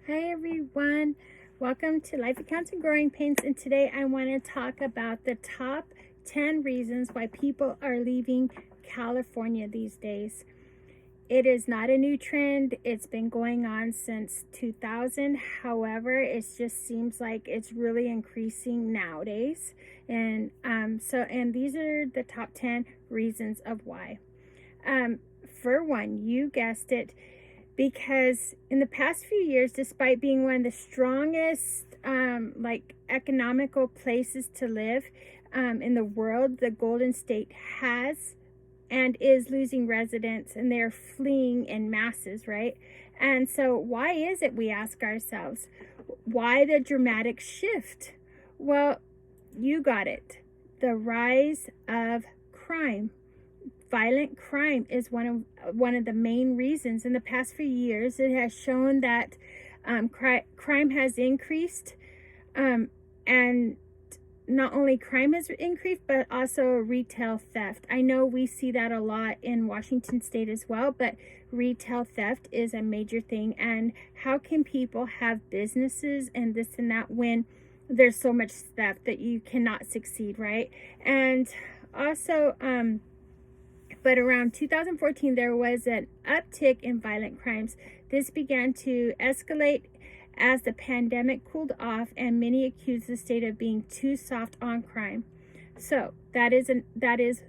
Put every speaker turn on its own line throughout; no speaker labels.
Hi everyone, welcome to Life Accounts and Growing Pains, and today I want to talk about the top 10 reasons why people are leaving California these days. It is not a new trend. It's been going on since 2000. However, it just seems like it's really increasing nowadays. And these are the top 10 reasons of why. For one, you guessed it, because in the past few years, despite being one of the strongest economical places to live in the world, the Golden State has and is losing residents, and they're fleeing in masses, right? And so why is it, we ask ourselves? Why the dramatic shift? Well, you got it. The rise of crime. Violent crime is one of the main reasons. In the past few years, it has shown that crime has increased, and not only crime has increased, but also retail theft. I know we see that a lot in Washington State as well, but retail theft is a major thing. And how can people have businesses and this and that when there's so much theft that you cannot succeed, right? And also, but around 2014, there was an uptick in violent crimes. This began to escalate as the pandemic cooled off, and many accused the state of being too soft on crime. So that is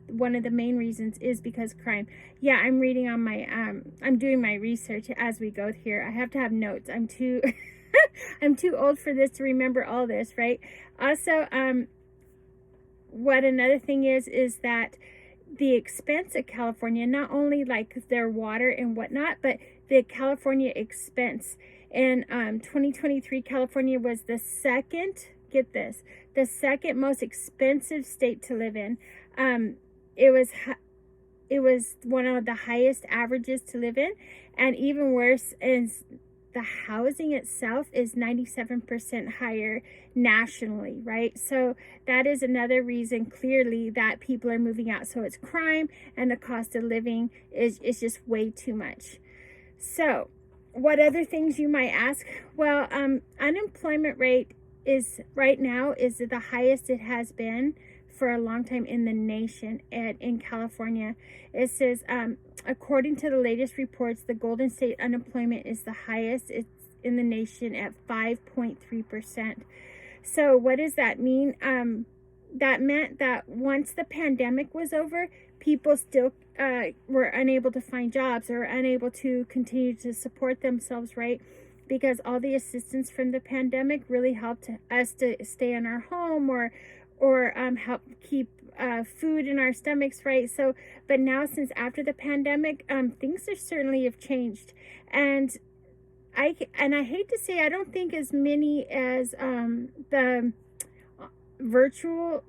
one of the main reasons, is because crime. Yeah, I'm reading on my I'm doing my research as we go here. I have to have notes. I'm too I'm too old for this to remember all this, right? Also, what another thing is that the expense of California, not only like their water and whatnot, but the California expense. In 2023, California was the second, get this, the second most expensive state to live in. It was one of the highest averages to live in, and even worse is the housing itself is 97% higher nationally, right? So that is another reason clearly that people are moving out. So it's crime, and the cost of living is just way too much. So what other things you might ask? Well, unemployment rate is right now is the highest it has been for a long time in the nation. And in California, it says, according to the latest reports, the Golden State unemployment is the highest it's in the nation at 5.3%. So what does that mean? That meant that once the pandemic was over, people still were unable to find jobs or unable to continue to support themselves, right? Because all the assistance from the pandemic really helped us to stay in our home or help keep food in our stomachs, right? So, but now, since after the pandemic, things are certainly have changed, and I hate to say, I don't think as many as there's virtual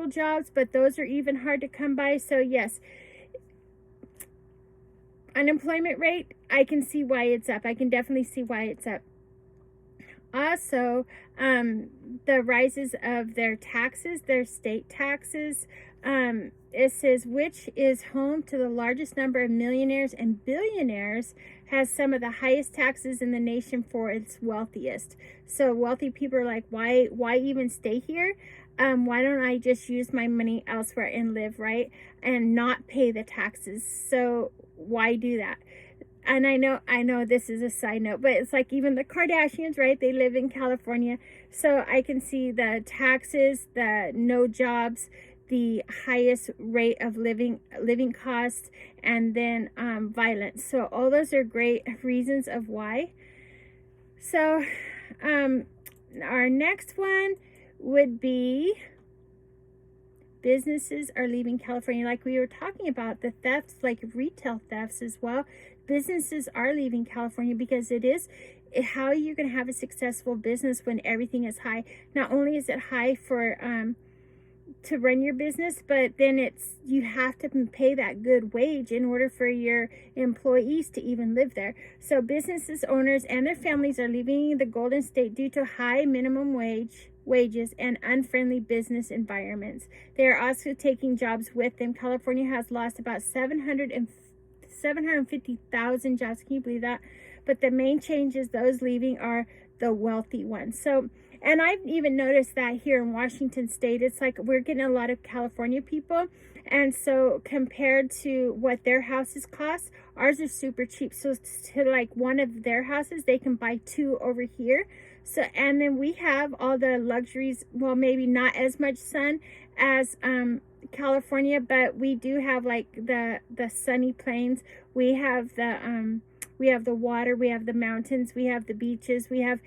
jobs, but those are even hard to come by. So yes, unemployment rate, I can see why it's up. I can definitely see why it's up. Also, the rises of their taxes, their state taxes. It says, which is home to the largest number of millionaires and billionaires, has some of the highest taxes in the nation for its wealthiest. So wealthy people are like, why even stay here? Why don't I just use my money elsewhere and live, right? And not pay the taxes. So why do that? And I know this is a side note, but it's like even the Kardashians, right? They live in California. So I can see the taxes, the no jobs, the highest rate of living costs, and then violence. So all those are great reasons of why. So our next one would be businesses are leaving California. Like we were talking about, the thefts, like retail thefts as well. Businesses are leaving California because it is how you're going to have a successful business when everything is high. Not only is it high for to run your business, but then you have to pay that good wage in order for your employees to even live there. So businesses owners and their families are leaving the Golden State due to high minimum wages and unfriendly business environments. They are also taking jobs with them. California has lost about 750,000 jobs. Can you believe that? but the main changes those leaving are the wealthy ones. So, and I've even noticed that here in Washington State, it's like we're getting a lot of California people. And so compared to what their houses cost, ours are super cheap. So to like one of their houses, they can buy two over here. So, and then we have all the luxuries, well, maybe not as much sun as California, but we do have like the sunny plains. We have the water, we have the mountains, we have the beaches, we have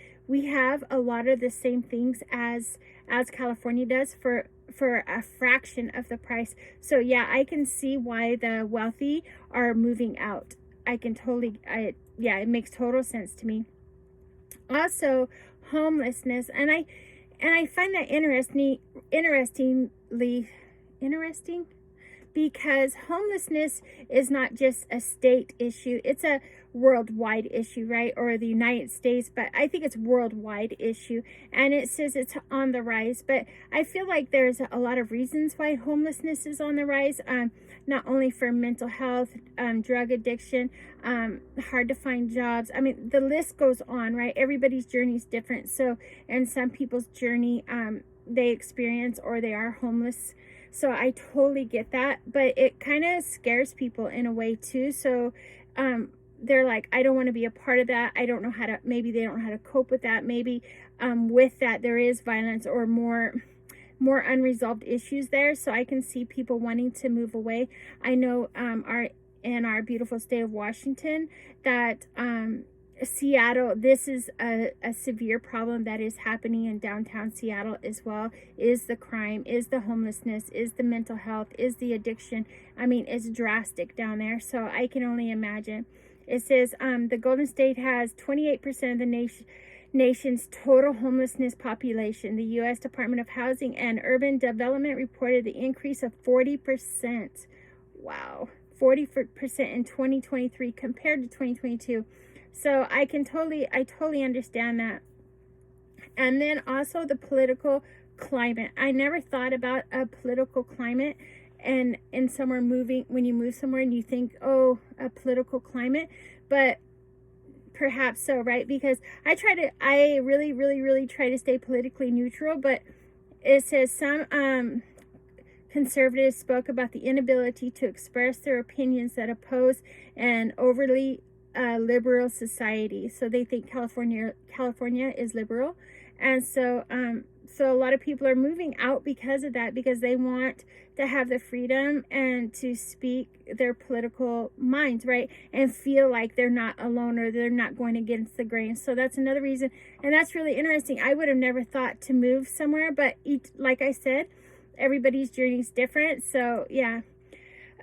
a lot of the same things as California does for a fraction of the price. So yeah, I can see why the wealthy are moving out. Yeah, it makes total sense to me. Also, homelessness, and I find that interesting because homelessness is not just a state issue, it's a worldwide issue, right? Or the United States, but I think it's worldwide issue, and it says it's on the rise. But I feel like there's a lot of reasons why homelessness is on the rise, not only for mental health, drug addiction, hard to find jobs. I mean, the list goes on, right? Everybody's journey is different. So, and some people's journey, they experience or they are homeless. So I totally get that, but it kind of scares people in a way too. So they're like, I don't want to be a part of that. I don't know how to, maybe they don't know how to cope with that. Maybe with that there is violence or more unresolved issues there. So I can see people wanting to move away. I know in our beautiful state of Washington that Seattle, this is a severe problem that is happening in downtown Seattle as well, is the crime, is the homelessness, is the mental health, is the addiction. I mean, it's drastic down there. So I can only imagine. It says the Golden State has 28% of the nation's total homelessness population. The U.S. Department of Housing and Urban Development reported the increase of 40%. Wow, 40% in 2023 compared to 2022. So I totally understand that. And then also the political climate. I never thought about a political climate and in somewhere moving, when you move somewhere and you think, oh, a political climate, but perhaps so, right? Because I really try to stay politically neutral, but it says some conservatives spoke about the inability to express their opinions that oppose an overly liberal society. So they think California is liberal, and so a lot of people are moving out because of that, because they want to have the freedom and to speak their political minds, right, and feel like they're not alone or they're not going against the grain. So that's another reason, and that's really interesting. I would have never thought to move somewhere, but like I said, everybody's journey is different. So yeah.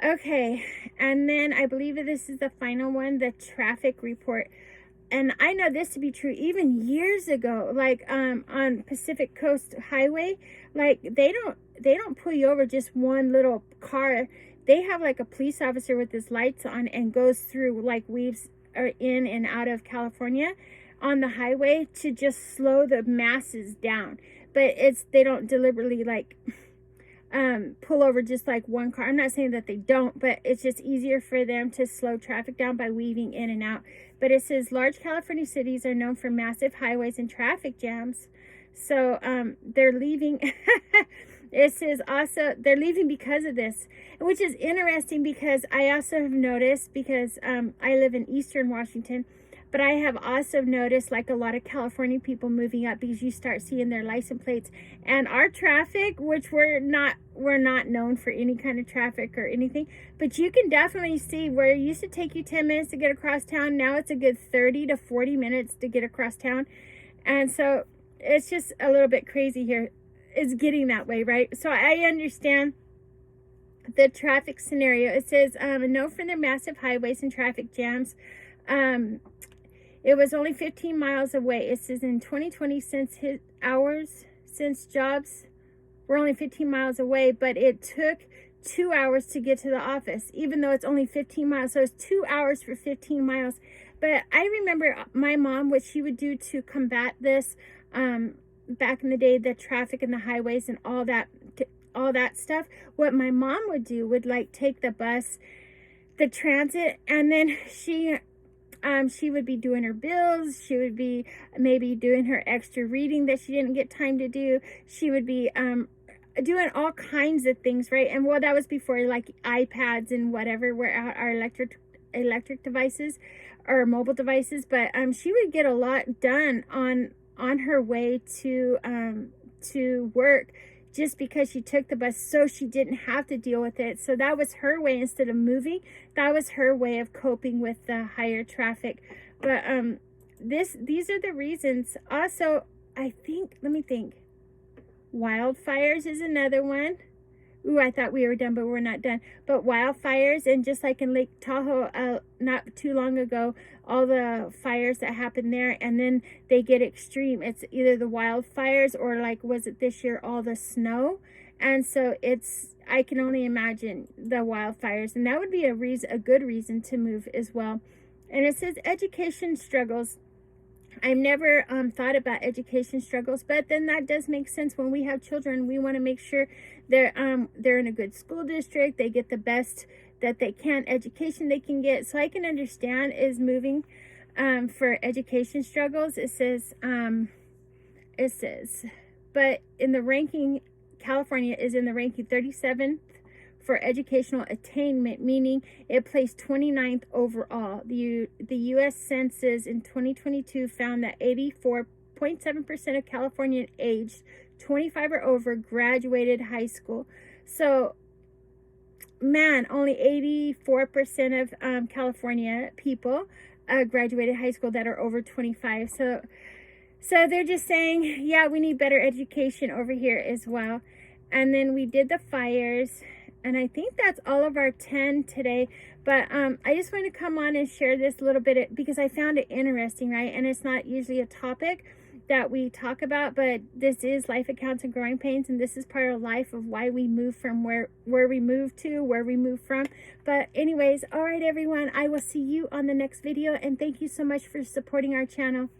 Okay, and then I believe that this is the final one, the traffic report. And I know this to be true even years ago, like on Pacific Coast Highway, like they don't pull you over just one little car. They have like a police officer with his lights on and goes through, like weaves in and out of California on the highway to just slow the masses down. But they don't deliberately like pull over just like one car. I'm not saying that they don't, but it's just easier for them to slow traffic down by weaving in and out. But it says large California cities are known for massive highways and traffic jams. So they're leaving. It says also they're leaving because of this, which is interesting because I also have noticed, because I live in Eastern Washington, but I have also noticed like a lot of California people moving up because you start seeing their license plates, and our traffic, which we're not known for any kind of traffic or anything, but you can definitely see where it used to take you 10 minutes to get across town. Now it's a good 30 to 40 minutes to get across town. And so it's just a little bit crazy here. It's getting that way, right? So I understand the traffic scenario. It says known for their massive highways and traffic jams. It was only 15 miles away. It says in 2020, since jobs were only 15 miles away, but it took 2 hours to get to the office, even though it's only 15 miles. So it's 2 hours for 15 miles. But I remember my mom, what she would do to combat this back in the day, the traffic and the highways and all that stuff. What my mom would do would like take the bus, the transit, and then she she would be doing her bills. She would be maybe doing her extra reading that she didn't get time to do. She would be doing all kinds of things, right? And well, that was before like iPads and whatever were our electric devices or mobile devices. But she would get a lot done on her way to work, just because she took the bus, so she didn't have to deal with it. So that was her way. Instead of moving, that was her way of coping with the higher traffic. But these are the reasons. Also, I think, let me think, wildfires is another one. Ooh, I thought we were done, but we're not done. But wildfires, and just like in Lake Tahoe not too long ago, all the fires that happened there, and then they get extreme. It's either the wildfires or, like, was it this year, all the snow? And so I can only imagine the wildfires, and that would be a good reason to move as well. And it says education struggles. I've never thought about education struggles, but then that does make sense. When we have children, we want to make sure they're in a good school district. They get the best that they can, education they can get. So I can understand is moving for education struggles. It says, but in the ranking, California is in the ranking 37th for educational attainment, meaning it placed 29th overall. The U.S. Census in 2022 found that 84.7% of Californians aged 25 or over graduated high school. So, man, only 84% of California people graduated high school that are over 25. So they're just saying, yeah, we need better education over here as well. And then we did the fires. And I think that's all of our 10 today. But I just want to come on and share this a little bit because I found it interesting, right? And it's not usually a topic that we talk about, but this is Life Accounts and Growing Pains, and this is part of life of why we move from where we move to, where we move from. But anyways, all right, everyone, I will see you on the next video, and thank you so much for supporting our channel.